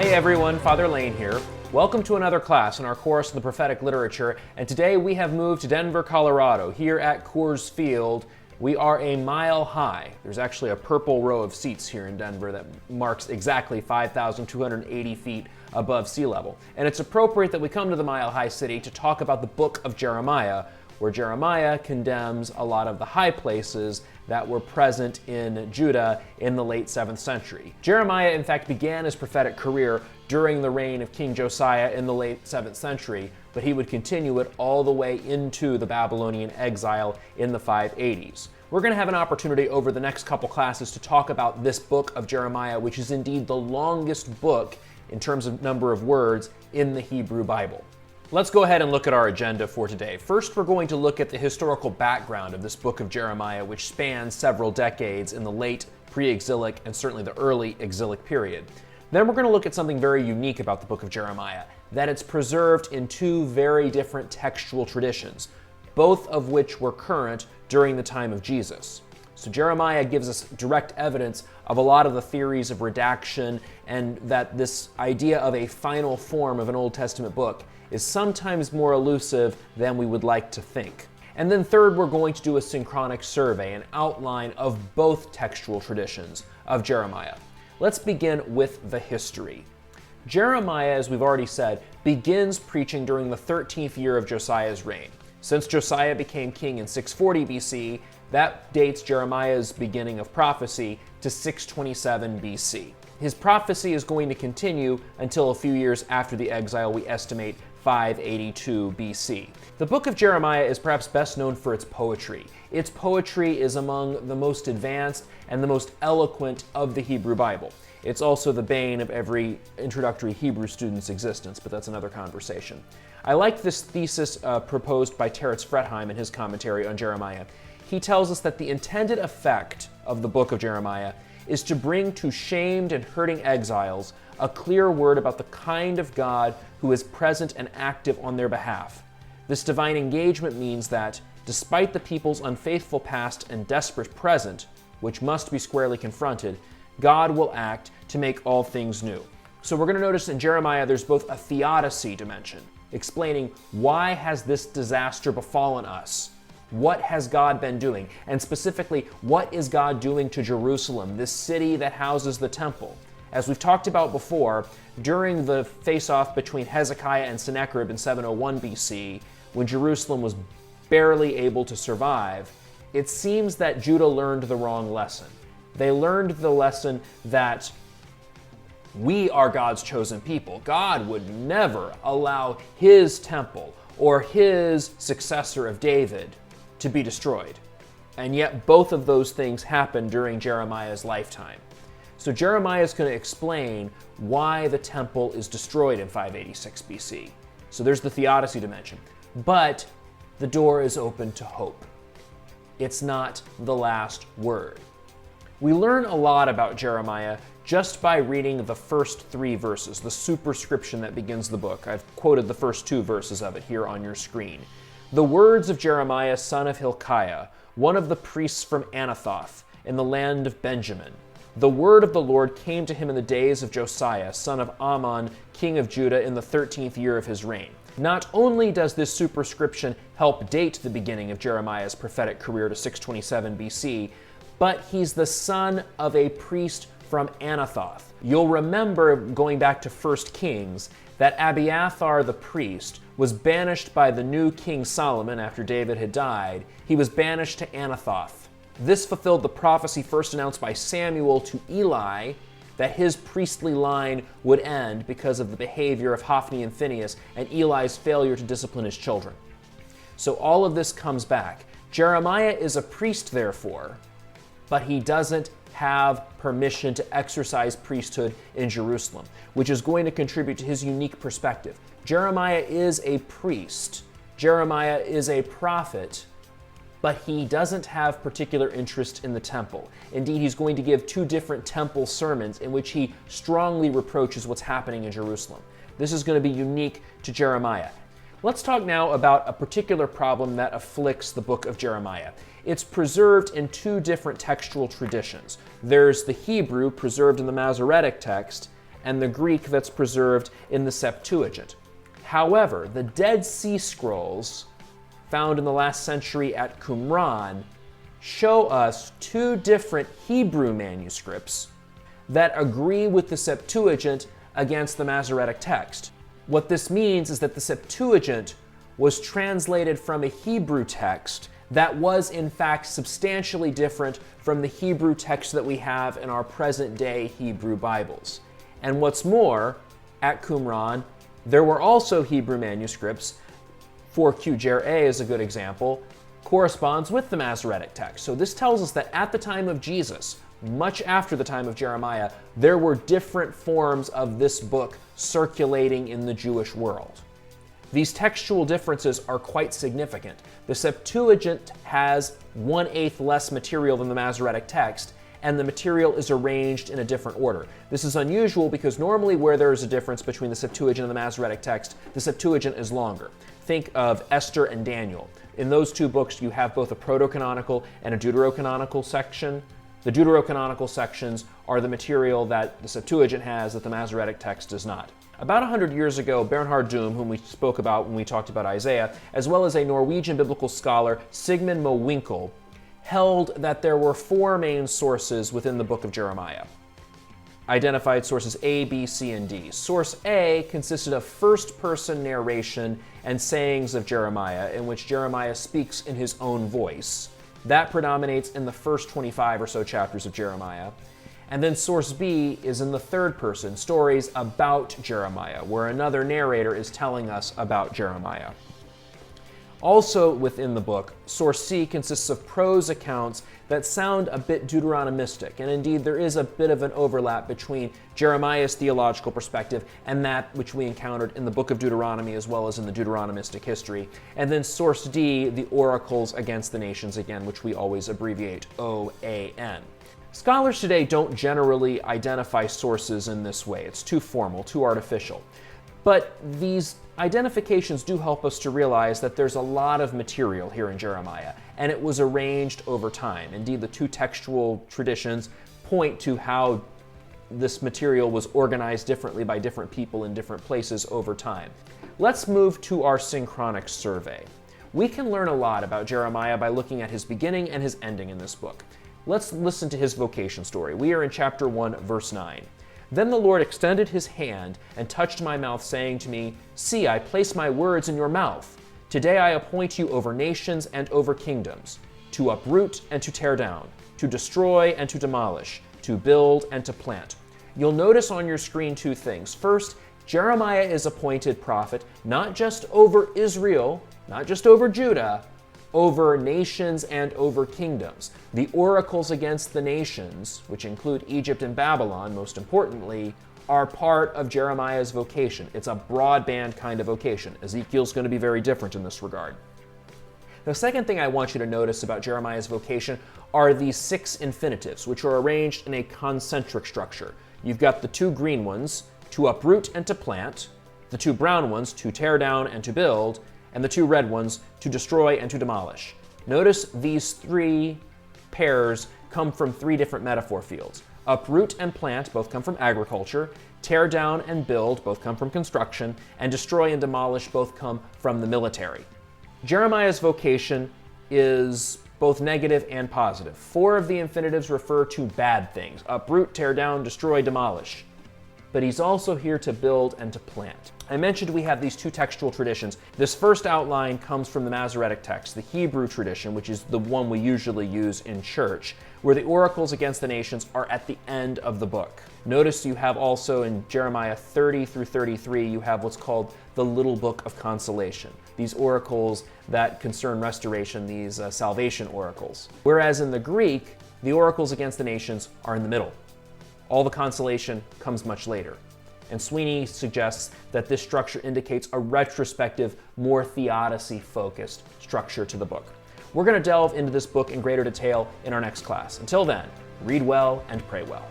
Hey everyone, Father Lane here. Welcome to another class in our course on the prophetic literature, and today we have moved to Denver, Colorado. Here at Coors Field, we are a mile high. There's actually a purple row of seats here in Denver that marks exactly 5,280 feet above sea level. And it's appropriate that we come to the Mile High City to talk about the book of Jeremiah, where Jeremiah condemns a lot of the high places that were present in Judah in the late 7th century. Jeremiah, in fact, began his prophetic career during the reign of King Josiah in the late 7th century, but he would continue it all the way into the Babylonian exile in the 580s. We're going to have an opportunity over the next couple classes to talk about this book of Jeremiah, which is indeed the longest book in terms of number of words in the Hebrew Bible. Let's go ahead and look at our agenda for today. First, we're going to look at the historical background of this book of Jeremiah, which spans several decades in the late pre-exilic and certainly the early exilic period. Then we're going to look at something very unique about the book of Jeremiah, that it's preserved in two very different textual traditions, both of which were current during the time of Jesus. So Jeremiah gives us direct evidence of a lot of the theories of redaction, and that this idea of a final form of an Old Testament book is sometimes more elusive than we would like to think. And then third, we're going to do a synchronic survey, an outline of both textual traditions of Jeremiah. Let's begin with the history. Jeremiah, as we've already said, begins preaching during the 13th year of Josiah's reign. Since Josiah became king in 640 BC, that dates Jeremiah's beginning of prophecy to 627 BC. His prophecy is going to continue until a few years after the exile, we estimate 582 BC. The book of Jeremiah is perhaps best known for its poetry. Its poetry is among the most advanced and the most eloquent of the Hebrew Bible. It's also the bane of every introductory Hebrew student's existence, but that's another conversation. I like this thesis proposed by Teretz Fretheim in his commentary on Jeremiah. He tells us that the intended effect of the book of Jeremiah is to bring to shamed and hurting exiles a clear word about the kind of God who is present and active on their behalf. This divine engagement means that, despite the people's unfaithful past and desperate present, which must be squarely confronted, God will act to make all things new. So we're going to notice in Jeremiah there's both a theodicy dimension, explaining why has this disaster befallen us? What has God been doing? And specifically, what is God doing to Jerusalem, this city that houses the temple? As we've talked about before, during the face-off between Hezekiah and Sennacherib in 701 BC, when Jerusalem was barely able to survive, it seems that Judah learned the wrong lesson. They learned the lesson that we are God's chosen people. God would never allow his temple or his successor of David to be destroyed. And yet both of those things happened during Jeremiah's lifetime. So Jeremiah is going to explain why the temple is destroyed in 586 BC. So there's the theodicy dimension. But the door is open to hope. It's not the last word. We learn a lot about Jeremiah just by reading the first 3 verses, the superscription that begins the book. I've quoted the first 2 verses of it here on your screen. The words of Jeremiah, son of Hilkiah, one of the priests from Anathoth in the land of Benjamin. The word of the Lord came to him in the days of Josiah, son of Ammon, king of Judah, in the 13th year of his reign. Not only does this superscription help date the beginning of Jeremiah's prophetic career to 627 BC, but he's the son of a priest from Anathoth. You'll remember, going back to 1 Kings, that Abiathar the priest was banished by the new King Solomon after David had died. He was banished to Anathoth. This fulfilled the prophecy first announced by Samuel to Eli that his priestly line would end because of the behavior of Hophni and Phinehas and Eli's failure to discipline his children. So all of this comes back. Jeremiah is a priest, therefore, but he doesn't have permission to exercise priesthood in Jerusalem, which is going to contribute to his unique perspective. Jeremiah is a priest. Jeremiah is a prophet, but he doesn't have particular interest in the temple. Indeed, he's going to give 2 different temple sermons in which he strongly reproaches what's happening in Jerusalem. This is going to be unique to Jeremiah. Let's talk now about a particular problem that afflicts the book of Jeremiah. It's preserved in 2 different textual traditions. There's the Hebrew, preserved in the Masoretic text, and the Greek that's preserved in the Septuagint. However, the Dead Sea Scrolls found in the last century at Qumran show us two different Hebrew manuscripts that agree with the Septuagint against the Masoretic text. What this means is that the Septuagint was translated from a Hebrew text that was in fact substantially different from the Hebrew text that we have in our present-day Hebrew Bibles. And what's more, at Qumran, there were also Hebrew manuscripts. 4Q-Jer-A is a good example, corresponds with the Masoretic text. So this tells us that at the time of Jesus, much after the time of Jeremiah, there were different forms of this book circulating in the Jewish world. These textual differences are quite significant. The Septuagint has 1/8 less material than the Masoretic text, and the material is arranged in a different order. This is unusual because normally where there is a difference between the Septuagint and the Masoretic text, the Septuagint is longer. Think of Esther and Daniel. In those two books, you have both a proto-canonical and a deuterocanonical section. The deuterocanonical sections are the material that the Septuagint has that the Masoretic text does not. About 100 years ago, Bernhard Doom, whom we spoke about when we talked about Isaiah, as well as a Norwegian biblical scholar, Sigmund Mowinckel, held that there were four main sources within the book of Jeremiah. Identified sources A, B, C, and D. Source A consisted of first-person narration and sayings of Jeremiah, in which Jeremiah speaks in his own voice. That predominates in the first 25 or so chapters of Jeremiah. And then source B is in the third person, stories about Jeremiah, where another narrator is telling us about Jeremiah. Also within the book, source C consists of prose accounts that sound a bit Deuteronomistic, and indeed there is a bit of an overlap between Jeremiah's theological perspective and that which we encountered in the book of Deuteronomy as well as in the Deuteronomistic history. And then source D, the oracles against the nations, again, which we always abbreviate OAN. Scholars today don't generally identify sources in this way. It's too formal, too artificial. But these identifications do help us to realize that there's a lot of material here in Jeremiah, and it was arranged over time. Indeed, the two textual traditions point to how this material was organized differently by different people in different places over time. Let's move to our Synchronic Survey. We can learn a lot about Jeremiah by looking at his beginning and his ending in this book. Let's listen to his vocation story. We are in chapter 1, verse 9. Then the Lord extended his hand and touched my mouth, saying to me, "See, I place my words in your mouth. Today I appoint you over nations and over kingdoms, to uproot and to tear down, to destroy and to demolish, to build and to plant." You'll notice on your screen two things. First, Jeremiah is appointed prophet not just over Israel, not just over Judah, over nations and over kingdoms. The oracles against the nations, which include Egypt and Babylon, most importantly, are part of Jeremiah's vocation. It's a broadband kind of vocation. Ezekiel's going to be very different in this regard. The second thing I want you to notice about Jeremiah's vocation are these 6 infinitives, which are arranged in a concentric structure. You've got the 2 green ones, to uproot and to plant, the 2 brown ones, to tear down and to build, and the 2 red ones, to destroy and to demolish. Notice these 3 pairs come from 3 different metaphor fields. Uproot and plant both come from agriculture, tear down and build both come from construction, and destroy and demolish both come from the military. Jeremiah's vocation is both negative and positive. 4 of the infinitives refer to bad things: uproot, tear down, destroy, demolish. But he's also here to build and to plant. I mentioned we have these 2 textual traditions. This first outline comes from the Masoretic text, the Hebrew tradition, which is the one we usually use in church, where the oracles against the nations are at the end of the book. Notice you have also in Jeremiah 30 through 33, you have what's called the Little Book of Consolation. These oracles that concern restoration, these salvation oracles. Whereas in the Greek, the oracles against the nations are in the middle. All the consolation comes much later. And Sweeney suggests that this structure indicates a retrospective, more theodicy-focused structure to the book. We're going to delve into this book in greater detail in our next class. Until then, read well and pray well.